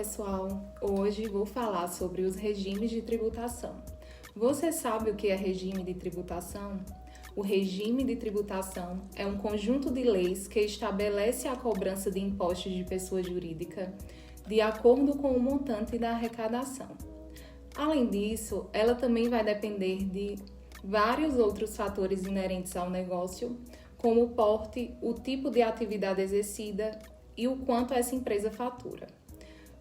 pessoal! Hoje vou falar sobre os regimes de tributação. Você sabe o que é regime de tributação? O regime de tributação é um conjunto de leis que estabelece a cobrança de impostos de pessoa jurídica de acordo com o montante da arrecadação. Além disso, ela também vai depender de vários outros fatores inerentes ao negócio, como o porte, o tipo de atividade exercida e o quanto essa empresa fatura.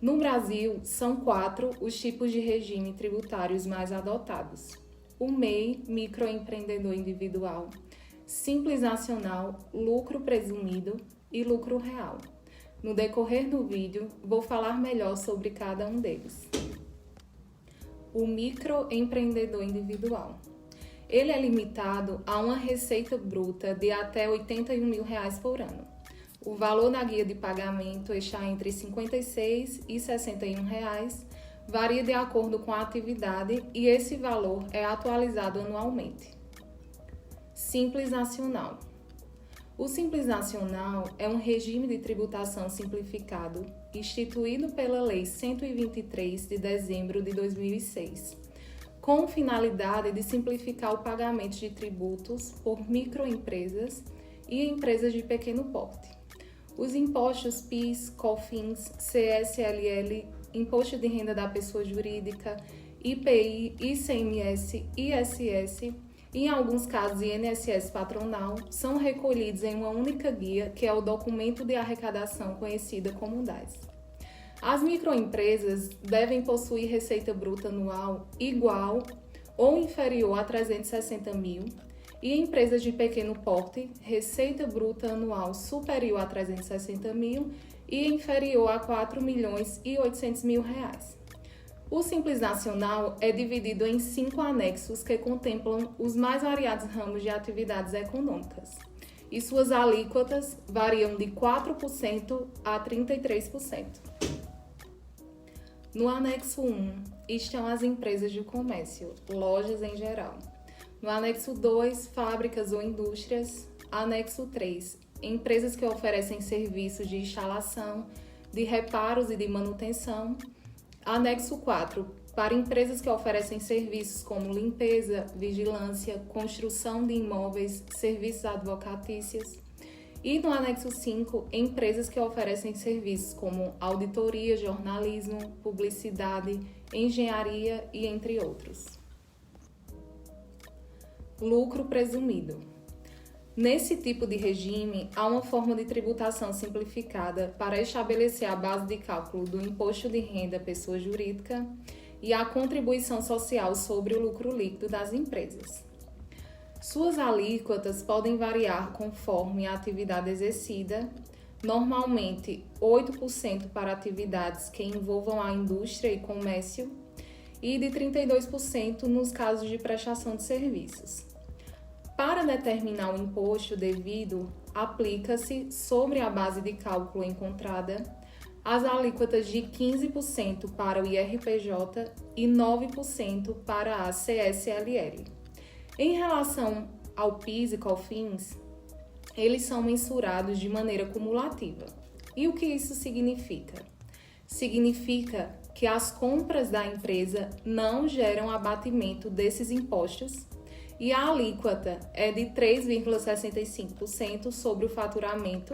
No Brasil, são 4 os tipos de regime tributários mais adotados: o MEI, microempreendedor individual, simples nacional, lucro presumido e lucro real. No decorrer do vídeo, vou falar melhor sobre cada um deles. O microempreendedor individual. Ele é limitado a uma receita bruta de até R$ 81 mil por ano. O valor na guia de pagamento está entre R$ 56 e R$ 61, varia de acordo com a atividade e esse valor é atualizado anualmente. Simples Nacional. O Simples Nacional é um regime de tributação simplificado instituído pela Lei 123 de dezembro de 2006, com finalidade de simplificar o pagamento de tributos por microempresas e empresas de pequeno porte. Os impostos PIS, COFINS, CSLL, Imposto de Renda da Pessoa Jurídica, IPI, ICMS, ISS e, em alguns casos, INSS patronal, são recolhidos em uma única guia, que é o Documento de Arrecadação, conhecida como DAS. As microempresas devem possuir receita bruta anual igual ou inferior a 360 mil e empresas de pequeno porte, receita bruta anual superior a 360 mil e inferior a 4 milhões e 800 mil reais. O Simples Nacional é dividido em 5 anexos que contemplam os mais variados ramos de atividades econômicas e suas alíquotas variam de 4% a 33%. No anexo 1 estão as empresas de comércio, lojas em geral. No anexo 2, fábricas ou indústrias. Anexo 3, empresas que oferecem serviços de instalação, de reparos e de manutenção. Anexo 4, para empresas que oferecem serviços como limpeza, vigilância, construção de imóveis, serviços advocatícios. E no anexo 5, empresas que oferecem serviços como auditoria, jornalismo, publicidade, engenharia e entre outros. Lucro presumido. Nesse tipo de regime, há uma forma de tributação simplificada para estabelecer a base de cálculo do imposto de renda pessoa jurídica e a contribuição social sobre o lucro líquido das empresas. Suas alíquotas podem variar conforme a atividade exercida, normalmente 8% para atividades que envolvam a indústria e comércio e de 32% nos casos de prestação de serviços. Para determinar o imposto devido, aplica-se, sobre a base de cálculo encontrada, as alíquotas de 15% para o IRPJ e 9% para a CSLL. Em relação ao PIS e COFINS, eles são mensurados de maneira cumulativa. E o que isso significa? Significa que as compras da empresa não geram abatimento desses impostos e a alíquota é de 3,65% sobre o faturamento,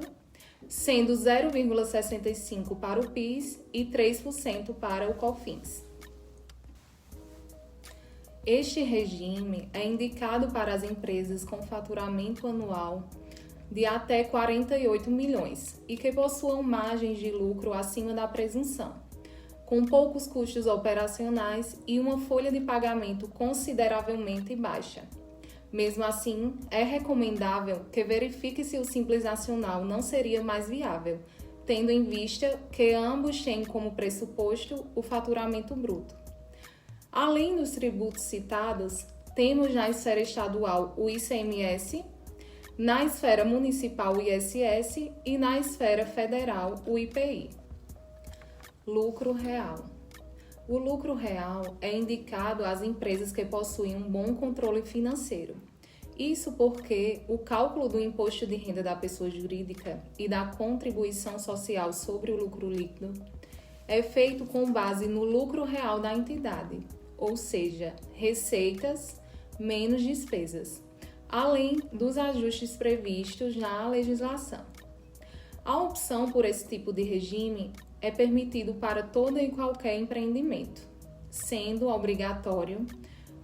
sendo 0,65% para o PIS e 3% para o COFINS. Este regime é indicado para as empresas com faturamento anual de até 48 milhões e que possuam margens de lucro acima da presunção, com poucos custos operacionais e uma folha de pagamento consideravelmente baixa. Mesmo assim, é recomendável que verifique se o Simples Nacional não seria mais viável, tendo em vista que ambos têm como pressuposto o faturamento bruto. Além dos tributos citados, temos na esfera estadual o ICMS, na esfera municipal o ISS e na esfera federal o IPI. Lucro real. O lucro real é indicado às empresas que possuem um bom controle financeiro. Isso porque o cálculo do imposto de renda da pessoa jurídica e da contribuição social sobre o lucro líquido é feito com base no lucro real da entidade, ou seja, receitas menos despesas, além dos ajustes previstos na legislação. A opção por esse tipo de regime é permitido para todo e qualquer empreendimento, sendo obrigatório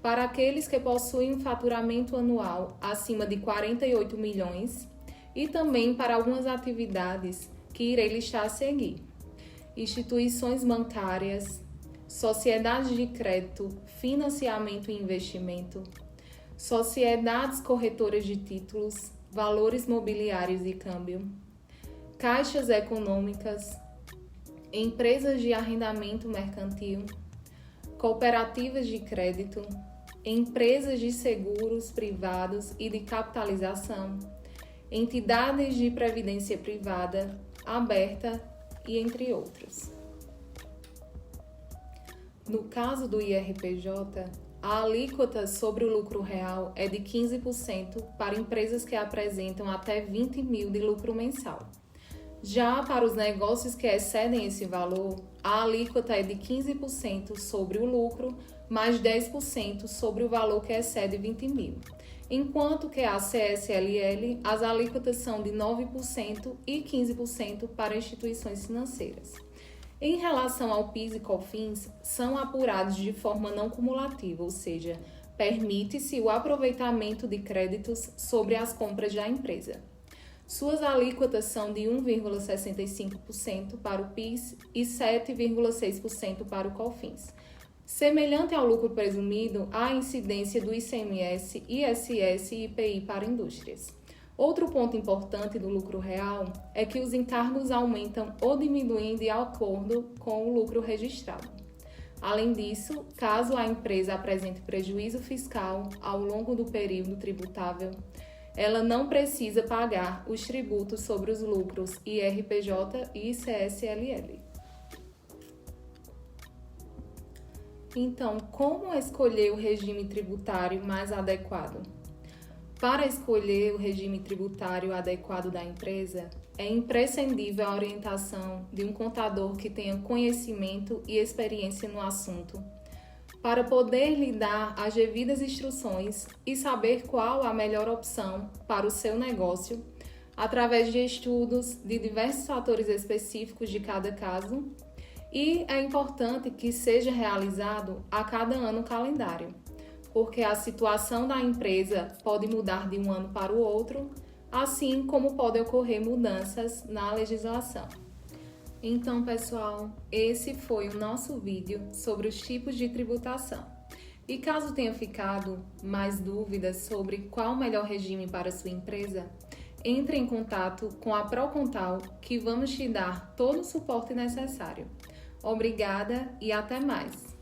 para aqueles que possuem um faturamento anual acima de 48 milhões e também para algumas atividades que irei listar a seguir: instituições bancárias, sociedades de crédito, financiamento e investimento, sociedades corretoras de títulos, valores mobiliários e câmbio, caixas econômicas, empresas de arrendamento mercantil, cooperativas de crédito, empresas de seguros privados e de capitalização, entidades de previdência privada, aberta e entre outros. No caso do IRPJ, a alíquota sobre o lucro real é de 15% para empresas que apresentam até 20 mil de lucro mensal. Já para os negócios que excedem esse valor, a alíquota é de 15% sobre o lucro, mais 10% sobre o valor que excede 20 mil. Enquanto que a CSLL, as alíquotas são de 9% e 15% para instituições financeiras. Em relação ao PIS e COFINS, são apurados de forma não cumulativa, ou seja, permite-se o aproveitamento de créditos sobre as compras da empresa. Suas alíquotas são de 1,65% para o PIS e 7,6% para o COFINS. Semelhante ao lucro presumido, há a incidência do ICMS, ISS e IPI para indústrias. Outro ponto importante do lucro real é que os encargos aumentam ou diminuem de acordo com o lucro registrado. Além disso, caso a empresa apresente prejuízo fiscal ao longo do período tributável, ela não precisa pagar os tributos sobre os lucros IRPJ e CSLL. Então, como escolher o regime tributário mais adequado? Para escolher o regime tributário adequado da empresa, é imprescindível a orientação de um contador que tenha conhecimento e experiência no assunto, para poder lhe dar as devidas instruções e saber qual a melhor opção para o seu negócio, através de estudos de diversos fatores específicos de cada caso, e é importante que seja realizado a cada ano calendário, porque a situação da empresa pode mudar de um ano para o outro, assim como podem ocorrer mudanças na legislação. Então, pessoal, esse foi o nosso vídeo sobre os tipos de tributação. E caso tenha ficado mais dúvidas sobre qual o melhor regime para a sua empresa, entre em contato com a Procontal, que vamos te dar todo o suporte necessário. Obrigada e até mais!